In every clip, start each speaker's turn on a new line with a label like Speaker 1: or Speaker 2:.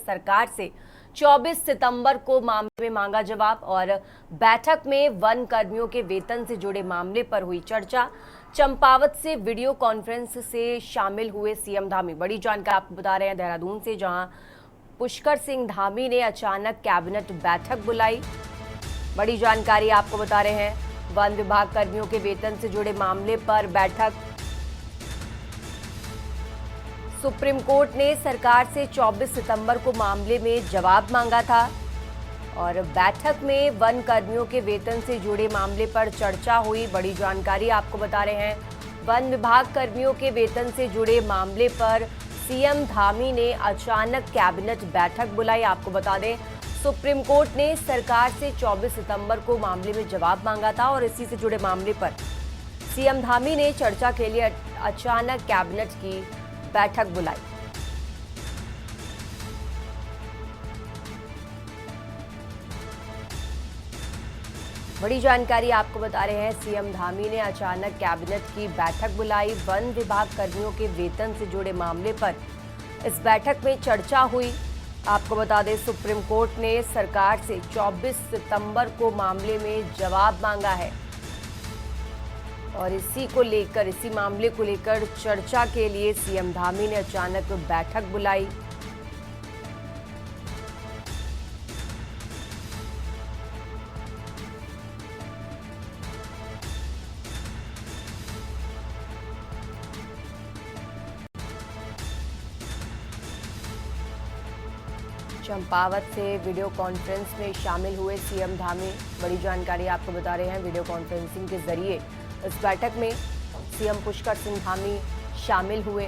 Speaker 1: सरकार से 24 सितंबर को मामले में मांगा जवाब। और बैठक में वन कर्मियों के वेतन से जुड़े मामले पर हुई चर्चा। चंपावत से वीडियो कॉन्फ्रेंस से शामिल हुए सीएम धामी। बड़ी जानकारी आपको बता रहे हैं देहरादून से, जहां पुष्कर सिंह धामी ने अचानक कैबिनेट बैठक बुलाई। बड़ी जानकारी आपको बता रहे हैं, वन विभाग कर्मियों के वेतन से जुड़े मामले पर बैठक। सुप्रीम कोर्ट ने सरकार से 24 सितंबर को मामले में जवाब मांगा था और बैठक में वन कर्मियों के वेतन से जुड़े मामले पर चर्चा हुई। बड़ी जानकारी आपको बता रहे हैं, वन विभाग कर्मियों के वेतन से जुड़े मामले पर सीएम धामी ने अचानक कैबिनेट बैठक बुलाई। आपको बता दें, सुप्रीम कोर्ट ने सरकार से 24 सितंबर को मामले में जवाब मांगा था और इसी से जुड़े मामले पर सीएम धामी ने चर्चा के लिए अचानक कैबिनेट की बैठक बुलाई। बड़ी जानकारी आपको बता रहे हैं, सीएम धामी ने अचानक कैबिनेट की बैठक बुलाई। वन विभाग कर्मियों के वेतन से जुड़े मामले पर इस बैठक में चर्चा हुई। आपको बता दें, सुप्रीम कोर्ट ने सरकार से 24 सितंबर को मामले में जवाब मांगा है और इसी मामले को लेकर चर्चा के लिए सीएम धामी ने अचानक बैठक बुलाई। चंपावत से वीडियो कॉन्फ्रेंस में शामिल हुए सीएम धामी। बड़ी जानकारी आपको बता रहे हैं, वीडियो कॉन्फ्रेंसिंग के जरिए इस बैठक में सीएम पुष्कर सिंह धामी शामिल हुए।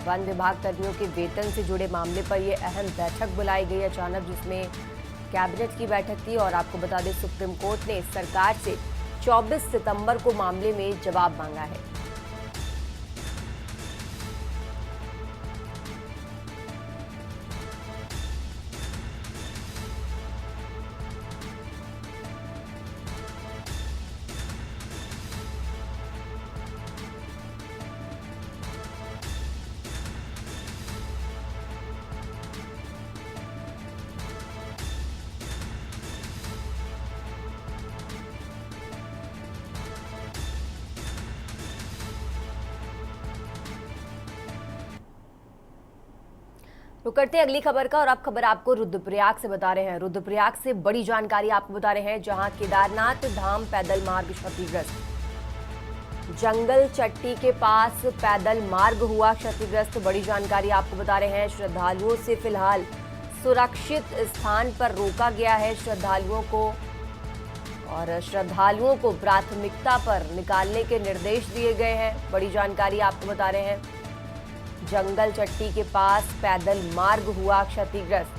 Speaker 1: वन विभाग कर्मियों के वेतन से जुड़े मामले पर यह अहम बैठक बुलाई गई अचानक, जिसमें कैबिनेट की बैठक थी। और आपको बता दें, सुप्रीम कोर्ट ने सरकार से 24 सितंबर को मामले में जवाब मांगा है। तो करते हैं अगली खबर का, और अब खबर आपको रुद्रप्रयाग से बता रहे हैं। रुद्रप्रयाग से बड़ी जानकारी आपको बता रहे हैं, जहां केदारनाथ धाम पैदल मार्ग क्षतिग्रस्त। जंगल चट्टी के पास पैदल मार्ग हुआ क्षतिग्रस्त। बड़ी जानकारी आपको बता रहे हैं, श्रद्धालुओं से फिलहाल सुरक्षित स्थान पर रोका गया है श्रद्धालुओं को प्राथमिकता पर निकालने के निर्देश दिए गए हैं। बड़ी जानकारी आपको बता रहे हैं, जंगल चट्टी के पास पैदल मार्ग हुआ क्षतिग्रस्त।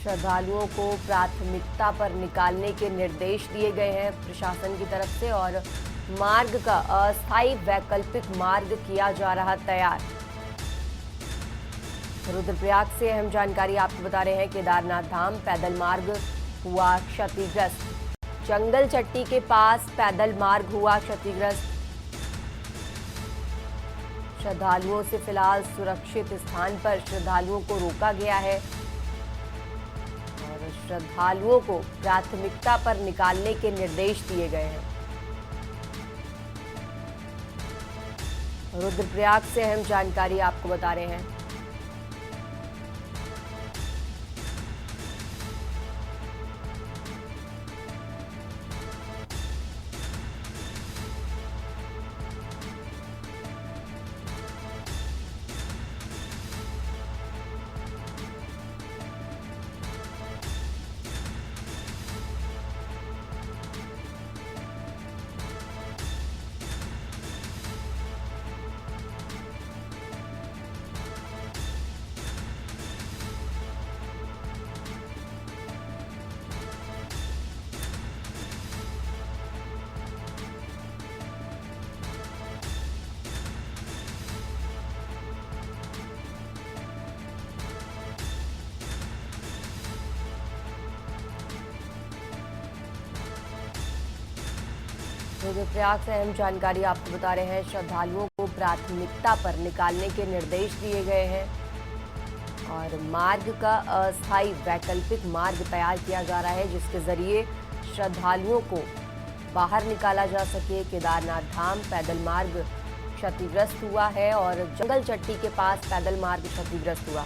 Speaker 1: श्रद्धालुओं को प्राथमिकता पर निकालने के निर्देश दिए गए हैं प्रशासन की तरफ से, और मार्ग का अस्थायी वैकल्पिक मार्ग किया जा रहा तैयार। रुद्रप्रयाग से अहम जानकारी आपको बता रहे हैं, केदारनाथ धाम पैदल मार्ग हुआ क्षतिग्रस्त। जंगल चट्टी के पास पैदल मार्ग हुआ क्षतिग्रस्त। श्रद्धालुओं से फिलहाल सुरक्षित स्थान पर श्रद्धालुओं को रोका गया है और श्रद्धालुओं को प्राथमिकता पर निकालने के निर्देश दिए गए हैं। रुद्रप्रयाग से अहम जानकारी आपको बता रहे हैं। रुद्रप्रयाग से अहम जानकारी आपको बता रहे हैं। श्रद्धालुओं को प्राथमिकता पर निकालने के निर्देश दिए गए हैं और मार्ग का अस्थायी वैकल्पिक मार्ग तैयार किया जा रहा है, जिसके जरिए श्रद्धालुओं को बाहर निकाला जा सके। केदारनाथ धाम पैदल मार्ग क्षतिग्रस्त हुआ है और जंगल चट्टी के पास पैदल मार्ग क्षतिग्रस्त हुआ।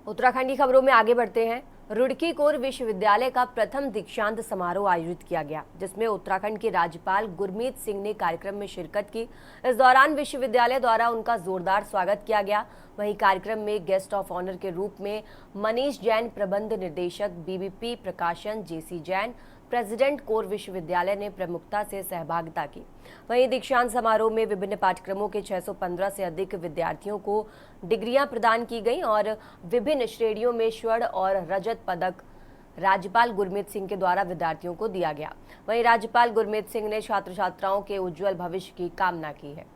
Speaker 1: उत्तराखंड की खबरों में आगे बढ़ते हैं। रुड़की कोर विश्वविद्यालय का प्रथम दीक्षांत समारोह आयोजित किया गया, जिसमें उत्तराखंड के राज्यपाल गुरमीत सिंह ने कार्यक्रम में शिरकत की। इस दौरान विश्वविद्यालय द्वारा उनका जोरदार स्वागत किया गया। वहीं कार्यक्रम में गेस्ट ऑफ ऑनर के रूप में मनीष जैन, प्रबंध निर्देशक बीबीपी प्रकाशन जेसी जैन, प्रेसिडेंट कोर विश्वविद्यालय ने प्रमुखता से सहभागिता की। वहीं दीक्षांत समारोह में विभिन्न पाठ्यक्रमों के 615 से अधिक विद्यार्थियों को डिग्रियां प्रदान की गईं और विभिन्न श्रेणियों में स्वर्ण और रजत पदक राज्यपाल गुरमीत सिंह के द्वारा विद्यार्थियों को दिया गया। वहीं राज्यपाल गुरमीत सिंह ने छात्र छात्राओं के उज्जवल भविष्य की कामना की है।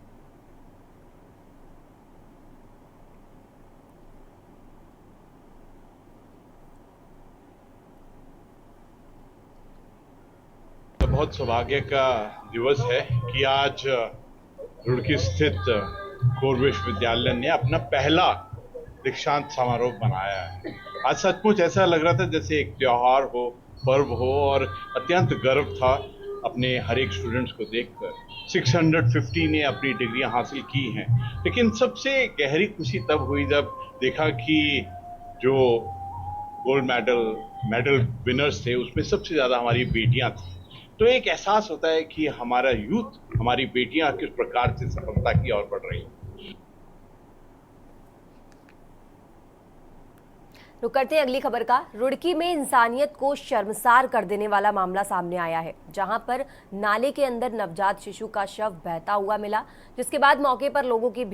Speaker 2: बहुत सौभाग्य का दिवस है कि आज रुड़की स्थित कोर विश्वविद्यालय ने अपना पहला दीक्षांत समारोह बनाया है। आज सचमुच ऐसा लग रहा था जैसे एक त्योहार हो, पर्व हो, और अत्यंत गर्व था अपने हर एक स्टूडेंट्स को देखकर। 650 ने अपनी डिग्रियां हासिल की हैं, लेकिन सबसे गहरी खुशी तब हुई जब देखा कि जो गोल्ड मेडल विनर्स थे उसमें सबसे ज़्यादा हमारी बेटियां थी। तो एक एहसास होता है कि हमारा यूथ, हमारी बेटियां किस प्रकार से सफलता की ओर बढ़ रही हैं।
Speaker 1: रुक करते हैं अगली खबर का। रुड़की में इंसानियत को शर्मसार कर देने वाला मामला सामने आया है, जहां पर नाले के अंदर नवजात शिशु का शव बहता हुआ मिला, जिसके बाद मौके पर लोगों की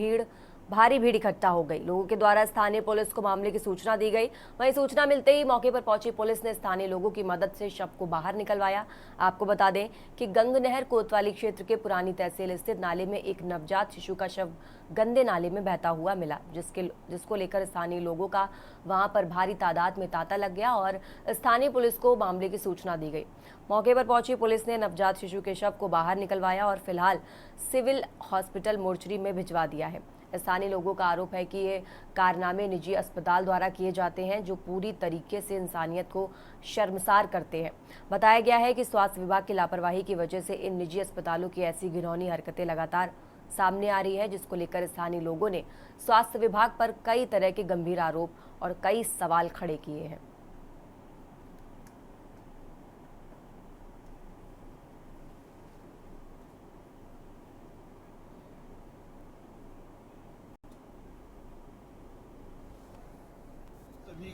Speaker 1: भारी भीड़ इकट्ठा हो गई। लोगों के द्वारा स्थानीय पुलिस को मामले की सूचना दी गई। वहीं सूचना मिलते ही मौके पर पहुंची पुलिस ने स्थानीय लोगों की मदद से शव को बाहर निकलवाया। आपको बता दें कि गंगनहर कोतवाली क्षेत्र के पुरानी तहसील स्थित नाले में एक नवजात शिशु का शव गंदे नाले में बहता हुआ मिला, जिसको लेकर स्थानीय लोगों का वहां पर भारी तादाद में तांता लग गया और स्थानीय पुलिस को मामले की सूचना दी गई। मौके पर पहुंची पुलिस ने नवजात शिशु के शव को बाहर निकलवाया और फिलहाल सिविल हॉस्पिटल मोर्चरी में भिजवा दिया है। स्थानीय लोगों का आरोप है कि ये कारनामे निजी अस्पताल द्वारा किए जाते हैं, जो पूरी तरीके से इंसानियत को शर्मसार करते हैं। बताया गया है कि स्वास्थ्य विभाग की लापरवाही की वजह से इन निजी अस्पतालों की ऐसी घिनौनी हरकतें लगातार सामने आ रही है, जिसको लेकर स्थानीय लोगों ने स्वास्थ्य विभाग पर कई तरह के गंभीर आरोप और कई सवाल खड़े किए हैं।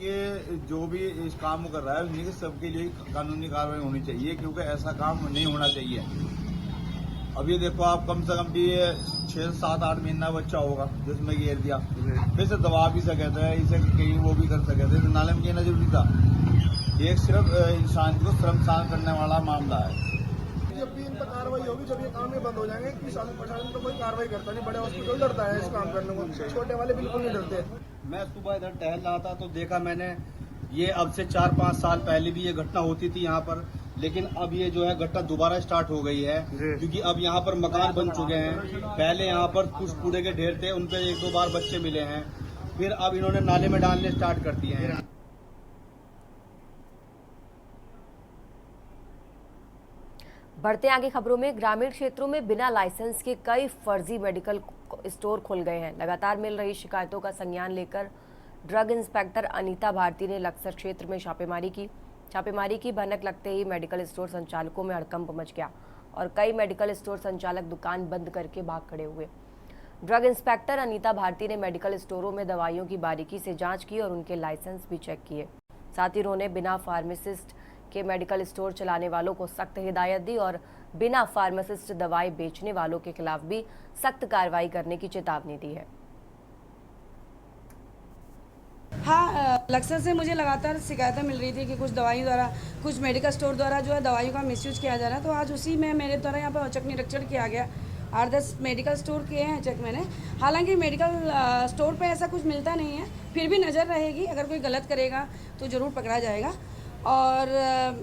Speaker 3: ये जो भी इस काम कर रहा है उन्हीं के सबके लिए कानूनी कार्रवाई होनी चाहिए, क्योंकि ऐसा काम नहीं होना चाहिए। अब ये देखो, आप कम से कम भी 6-7-8 महीना बच्चा होगा जिसमें घेर दिया, फिर से दबा भी सके थे, इसे कहीं वो भी कर सके थे, तो नाले में कहना जरूरी था। ये सिर्फ इंसान को शर्मसार करने वाला मामला है।
Speaker 4: जब भी इन पर कार्रवाई होगी, जब ये काम बंद हो जाएंगे, कि प्रशासन तो कोई कार्रवाई करता नहीं। बड़े हॉस्पिटल डरता है इस काम करने को, छोटे वाले बिल्कुल नहीं डरते।
Speaker 5: मैं सुबह इधर टहल रहा था तो देखा मैंने, ये अब से 4-5 साल पहले भी ये घटना होती थी यहाँ पर, लेकिन अब ये जो है घटना दोबारा स्टार्ट हो गई है, क्योंकि अब यहाँ पर मकान बन चुके हैं। पहले यहाँ पर कुछ कूड़े के ढेर थे, उनपे 1-2 बार बच्चे मिले हैं, फिर अब इन्होंने नाले में डालने स्टार्ट कर दिए हैं।
Speaker 1: बढ़ते आगे खबरों में। ग्रामीण क्षेत्रों में बिना लाइसेंस के कई फर्जी मेडिकल स्टोर खुल गए हैं। लगातार मिल रही शिकायतों का संज्ञान लेकर ड्रग इंस्पेक्टर अनीता भारती ने लक्सर क्षेत्र में छापेमारी की भनक लगते ही मेडिकल स्टोर संचालकों में हड़कंप मच गया और कई मेडिकल स्टोर संचालक दुकान बंद करके भाग खड़े हुए। ड्रग इंस्पेक्टर अनीता भारती ने मेडिकल स्टोरों में दवाइयों की बारीकी से जांच की और उनके लाइसेंस भी चेक किए। साथ ही उन्होंने बिना फार्मासिस्ट के मेडिकल स्टोर चलाने वालों को सख्त हिदायत दी और बिना फार्मासिस्ट दवाई बेचने वालों के खिलाफ भी सख्त कार्रवाई करने की चेतावनी दी है।
Speaker 6: हाँ, अक्सर से मुझे लगातार शिकायतें मिल रही थी कि कुछ दवाइयों द्वारा, कुछ मेडिकल स्टोर द्वारा जो है दवाइयों का मिसयूज किया जा रहा है। तो आज उसी में मेरे द्वारा यहाँ पर औचक निरीक्षण किया गया। 8-10 मेडिकल स्टोर किए हैं चेक मैंने। हालांकि मेडिकल स्टोर पे ऐसा कुछ मिलता नहीं है, फिर भी नज़र रहेगी। अगर कोई गलत करेगा तो ज़रूर पकड़ा जाएगा। और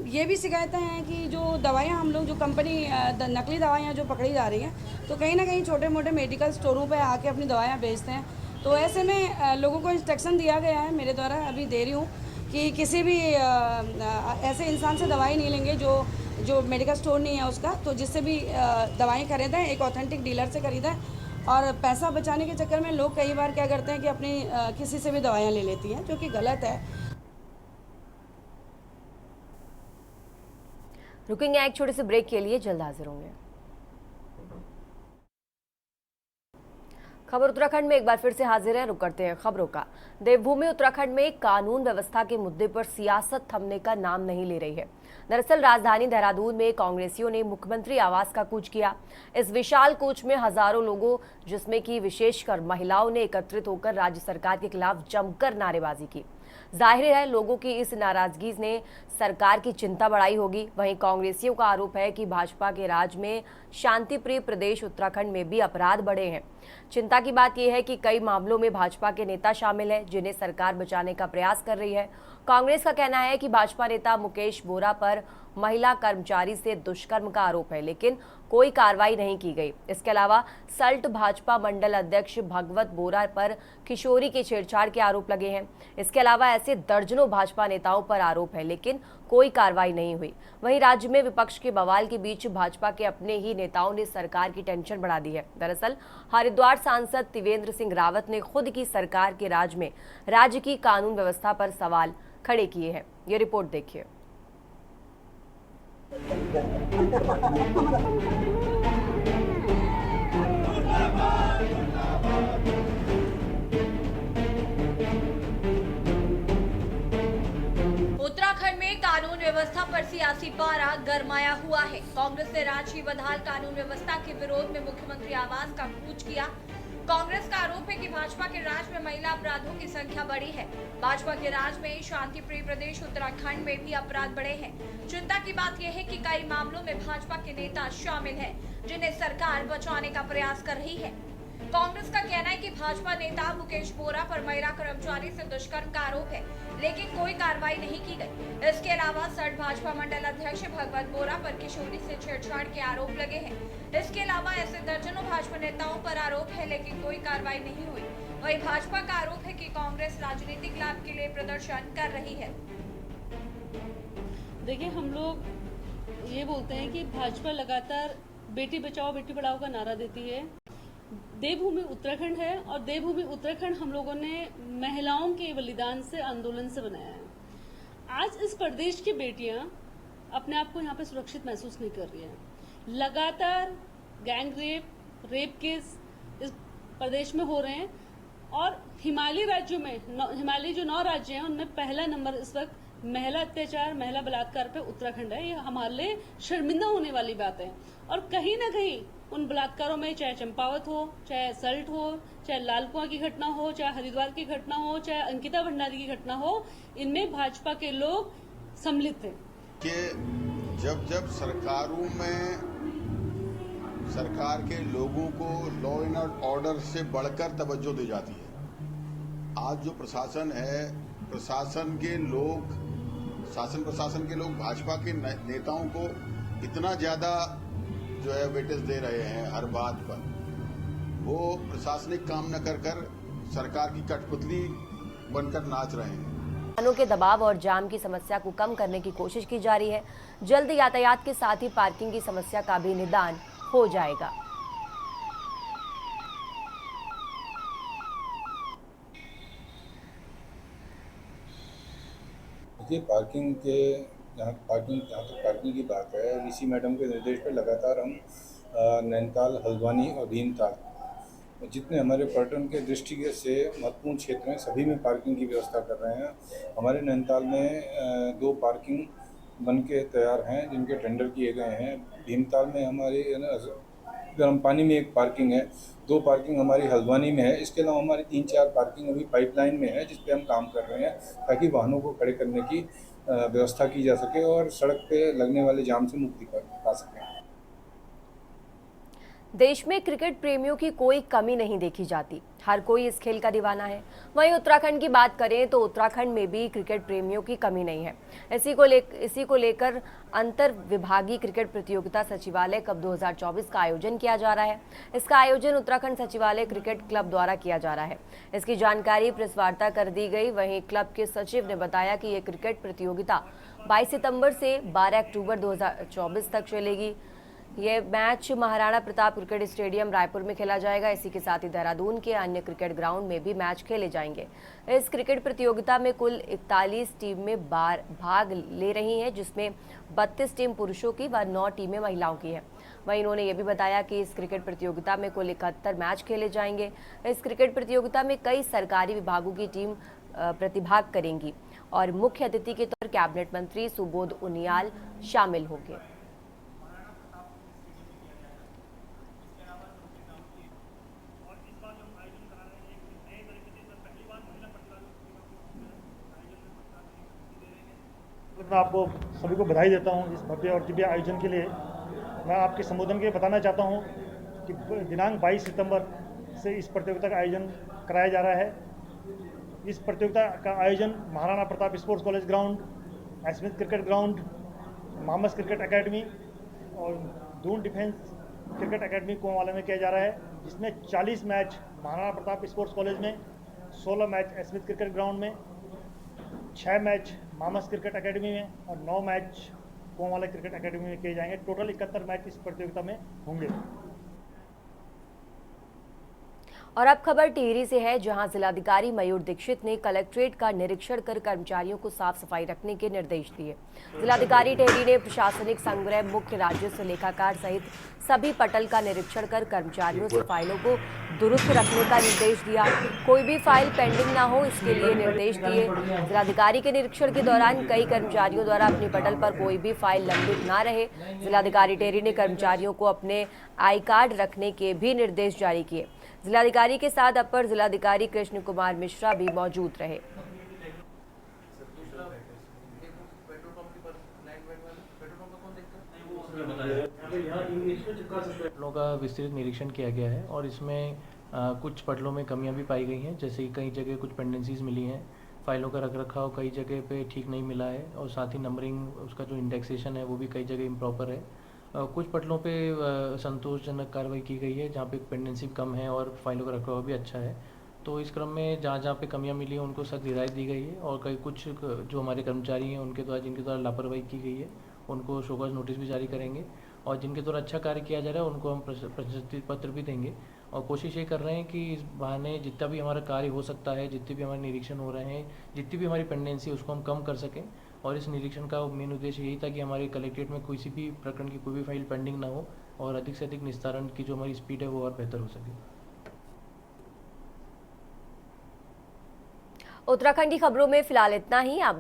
Speaker 6: ये भी शिकायतें हैं कि जो दवाइयाँ हम लोग, जो कंपनी नकली दवाइयाँ जो पकड़ी जा रही हैं, तो कहीं ना कहीं छोटे मोटे मेडिकल स्टोरों पे आके अपनी दवाइयाँ बेचते हैं। तो ऐसे में लोगों को इंस्ट्रक्शन दिया गया है, मेरे द्वारा अभी दे रही हूँ, कि किसी भी ऐसे इंसान से दवाई नहीं लेंगे जो मेडिकल स्टोर नहीं है उसका। तो जिससे भी दवाई खरीदें, एक ऑथेंटिक डीलर से खरीदें। और पैसा बचाने के चक्कर में लोग कई बार क्या करते हैं कि अपनी किसी से भी दवाइयाँ ले लेती हैं, जो कि गलत है।
Speaker 1: रुकेंगे एक छोटे से ब्रेक के लिए, जल्द हाजिर होंगे। खबर उत्तराखंड में एक बार फिर से हाजिर है, रुक करते हैं खबरों का। देवभूमि उत्तराखंड में कानून व्यवस्था के मुद्दे पर सियासत थमने का नाम नहीं ले रही है। दरअसल राजधानी देहरादून में कांग्रेसियों ने मुख्यमंत्री आवास का कूच किया। इस विशाल कूच में हजारों लोगों, जिसमें कि विशेषकर महिलाओं ने एकत्रित होकर राज्य सरकार के खिलाफ जमकर नारेबाजी की। जाहिर है लोगों की इस नाराजगी ने सरकार की चिंता बढ़ाई होगी। वहीं कांग्रेसियों का आरोप है कि भाजपा के राज में शांतिप्रिय प्रदेश उत्तराखंड में भी अपराध बढ़े हैं। चिंता की बात यह है कि कई मामलों में भाजपा के नेता शामिल हैं, जिन्हें सरकार बचाने का प्रयास कर रही है। कांग्रेस का कहना है कि भाजपा नेता मुकेश बोरा पर महिला कर्मचारी से दुष्कर्म का आरोप है, लेकिन कोई कार्रवाई नहीं की गई। इसके अलावा सल्ट भाजपा मंडल अध्यक्ष भगवत बोरा पर किशोरी के छेड़छाड़ के आरोप लगे हैं। इसके अलावा ऐसे दर्जनों भाजपा नेताओं पर आरोप है, लेकिन कोई कार्रवाई नहीं हुई। वहीं राज्य में विपक्ष के बवाल के बीच भाजपा के अपने ही नेताओं ने सरकार की टेंशन बढ़ा दी है। दरअसल हरिद्वार सांसद त्रिवेंद्र सिंह रावत ने खुद की सरकार के राज में राज्य की कानून व्यवस्था पर सवाल खड़े किए हैं। ये रिपोर्ट देखिए।
Speaker 7: उत्तराखंड में कानून व्यवस्था पर सियासी पारा गरमाया हुआ है। कांग्रेस ने रांची बदहाल कानून व्यवस्था के विरोध में मुख्यमंत्री आवास का कूच किया। कांग्रेस का आरोप है कि भाजपा के राज में महिला अपराधों की संख्या बढ़ी है। भाजपा के राज में शांतिप्रिय प्रदेश उत्तराखंड में भी अपराध बढ़े हैं। चिंता की बात यह है कि कई मामलों में भाजपा के नेता शामिल हैं, जिन्हें सरकार बचाने का प्रयास कर रही है। कांग्रेस का कहना है कि भाजपा नेता मुकेश बोरा पर महिला कर्मचारी से दुष्कर्म का आरोप है, लेकिन कोई कार्रवाई नहीं की गई। इसके अलावा सल्ट भाजपा मंडल अध्यक्ष भगवत बोरा पर किशोरी से छेड़छाड़ के आरोप लगे हैं। इसके अलावा ऐसे दर्जनों भाजपा नेताओं पर आरोप है, लेकिन कोई कार्रवाई नहीं हुई। वहीं भाजपा का आरोप है कि कांग्रेस राजनीतिक लाभ के लिए प्रदर्शन कर रही है।
Speaker 8: देखिए, हम लोग ये बोलते हैं कि भाजपा लगातार बेटी बचाओ बेटी पढ़ाओ का नारा देती है। देवभूमि उत्तराखंड है और देवभूमि उत्तराखंड हम लोगों ने महिलाओं के बलिदान से, आंदोलन से बनाया है। आज इस प्रदेश की बेटियां अपने आप को यहाँ पे सुरक्षित महसूस नहीं कर रही हैं। लगातार गैंग रेप केस इस प्रदेश में हो रहे हैं और हिमालयी राज्यों में, हिमालयी जो 9 राज्य हैं उनमें पहला नंबर इस वक्त महिला अत्याचार, महिला बलात्कार पे उत्तराखंड है। ये हमारे लिए शर्मिंदा होने वाली बात है। और कहीं ना कहीं उन बलात्कारों में, चाहे चंपावत हो, चाहे सल्ट हो, चाहे लाल कुआं की घटना हो, चाहे हरिद्वार की घटना हो, चाहे अंकिता भंडारी की घटना हो, इनमें भाजपा के लोग सम्मिलित थे।
Speaker 9: कि जब सरकारों में सरकार के लोगों को लॉ एंड ऑर्डर से बढ़कर तवज्जो दी जाती है। आज जो प्रशासन है, प्रशासन के लोग, शासन प्रशासन के लोग भाजपा के नेताओं को इतना ज्यादा जो है वेटेज दे रहे हैं हर बात पर। वो प्रशासनिक काम न कर सरकार की कठपुतली बनकर नाच रहे हैं।
Speaker 1: वाहनों के दबाव और जाम की समस्या को कम करने की कोशिश की जा रही है। जल्द यातायात के साथ ही पार्किंग की समस्या का भी निदान हो जाएगा।
Speaker 10: देखिए, जहाँ तक पार्किंग की बात है, ऋषि मैडम के निर्देश पर लगातार हम नैनीताल, हल्द्वानी और भीमताल जितने हमारे पर्यटन के दृष्टिगत से महत्वपूर्ण क्षेत्र हैं सभी में पार्किंग की व्यवस्था कर रहे हैं। हमारे नैनीताल में 2 पार्किंग बन के तैयार हैं जिनके टेंडर किए गए हैं। भीमताल में हमारी गर्म पानी में एक पार्किंग है, 2 पार्किंग हमारी हल्द्वानी में है। इसके अलावा हमारी 3-4 पार्किंग अभी पाइपलाइन में है जिस पे हम काम कर रहे हैं ताकि वाहनों को खड़े करने की व्यवस्था की जा सके और सड़क पे लगने वाले जाम से मुक्ति पा सकें।
Speaker 1: देश में क्रिकेट प्रेमियों की कोई कमी नहीं देखी जाती, हर कोई इस खेल का दीवाना है। वहीं उत्तराखंड की बात करें तो उत्तराखंड में भी क्रिकेट प्रेमियों की कमी नहीं है। इसी को लेकर अंतर विभागीय क्रिकेट प्रतियोगिता सचिवालय कप 2024 का आयोजन किया जा रहा है। इसका आयोजन उत्तराखंड सचिवालय क्रिकेट क्लब द्वारा किया जा रहा है। इसकी जानकारी प्रेस वार्ता कर दी गई। वहीं क्लब के सचिव ने बताया कि ये क्रिकेट प्रतियोगिता 22 सितंबर से 12 अक्टूबर 2024 तक चलेगी। ये match Maharana Pratap cricket stadium Raipur में खेला जाएगा। इसी के साथ ही देहरादून के अन्य क्रिकेट ग्राउंड में भी मैच खेले जाएंगे। इस क्रिकेट प्रतियोगिता में कुल 41 टीमें भाग ले रही हैं, जिसमें 32 टीम पुरुषों की व 9 टीमें महिलाओं की है। वहीं उन्होंने ये भी बताया कि इस क्रिकेट प्रतियोगिता में कुल 71 मैच खेले जाएंगे। इस क्रिकेट प्रतियोगिता में कई सरकारी विभागों की टीम प्रतिभाग करेंगी और मुख्य अतिथि के तौर पर कैबिनेट मंत्री सुबोध उनियाल शामिल होंगे।
Speaker 11: मैं आपको सभी को बधाई देता हूं इस भव्य और दिव्य आयोजन के लिए। मैं आपके संबोधन के बताना चाहता हूं कि दिनांक 22 सितंबर से इस प्रतियोगिता का आयोजन कराया जा रहा है। इस प्रतियोगिता का आयोजन Maharana Pratap Sports College ground, Smith cricket ground, मामस क्रिकेट एकेडमी और दून डिफेंस क्रिकेट एकेडमी कोमाला में किया जा रहा है, जिसमें 40 match Maharana Pratap Sports College में, 16 मैच स्मिथ क्रिकेट ग्राउंड में, 6 मैच मामस क्रिकेट एकेडमी में और 9 मैच कोमाला क्रिकेट एकेडमी में किए जाएंगे। टोटल 71 मैच इस प्रतियोगिता में होंगे।
Speaker 1: और अब खबर टिहरी से है, जहां जिलाधिकारी मयूर दीक्षित ने कलेक्ट्रेट का निरीक्षण कर कर्मचारियों को साफ सफाई रखने के निर्देश दिए। जिलाधिकारी टिहरी ने प्रशासनिक संग्रह, मुख्य राजस्व लेखाकार सहित सभी पटल का निरीक्षण कर कर्मचारियों से फाइलों को दुरुस्त रखने का निर्देश दिया। कोई भी फाइल पेंडिंग ना हो, इसके लिए निर्देश दिए। जिलाधिकारी के निरीक्षण के दौरान कई कर्मचारियों द्वारा अपनी पटल पर कोई भी फाइल लंबित ना रहे। जिलाधिकारी टिहरी ने कर्मचारियों को अपने आई कार्ड रखने के भी निर्देश जारी किए। जिलाधिकारी के साथ अपर जिलाधिकारी कृष्ण कुमार मिश्रा भी मौजूद रहे।
Speaker 12: पटलों का विस्तृत निरीक्षण किया गया है और इसमें कुछ पटलों में कमियां भी पाई गई हैं, जैसे कि कई जगह कुछ पेंडेंसीज मिली हैं, फाइलों का रखरखाव कई जगह पे ठीक नहीं मिला है और साथ ही नंबरिंग, उसका जो इंडेक्सेशन है वो भी कई जगह इम्प्रॉपर है। कुछ पटलों पे संतोषजनक कार्रवाई की गई है, जहाँ पे पेंडेंसी कम है और फाइलों का रखरखाव भी अच्छा है। तो इस क्रम में जहाँ जहाँ पे कमियाँ मिली हैं उनको सख्त हिदायत दी गई है और कई कुछ जो हमारे कर्मचारी हैं उनके द्वारा जिनके द्वारा लापरवाही की गई है उनको शोकॉज नोटिस भी जारी करेंगे और जिनके द्वारा अच्छा कार्य किया जा रहा है उनको हम प्रशस्ति पत्र भी देंगे। और कोशिश ये कर रहे हैं कि इस बहाने जितना भी हमारा कार्य हो सकता है, जितने भी हमारे निरीक्षण हो रहे हैं, जितनी भी हमारी पेंडेंसी उसको हम कम कर सकें। और इस निरीक्षण का मेन उद्देश्य यही था कि हमारे कलेक्ट्रेट में किसी भी प्रकरण की कोई भी फाइल पेंडिंग ना हो और अधिक से अधिक निस्तारण की जो हमारी स्पीड है वो और बेहतर हो सके।
Speaker 1: उत्तराखंड की खबरों में फिलहाल इतना ही। आप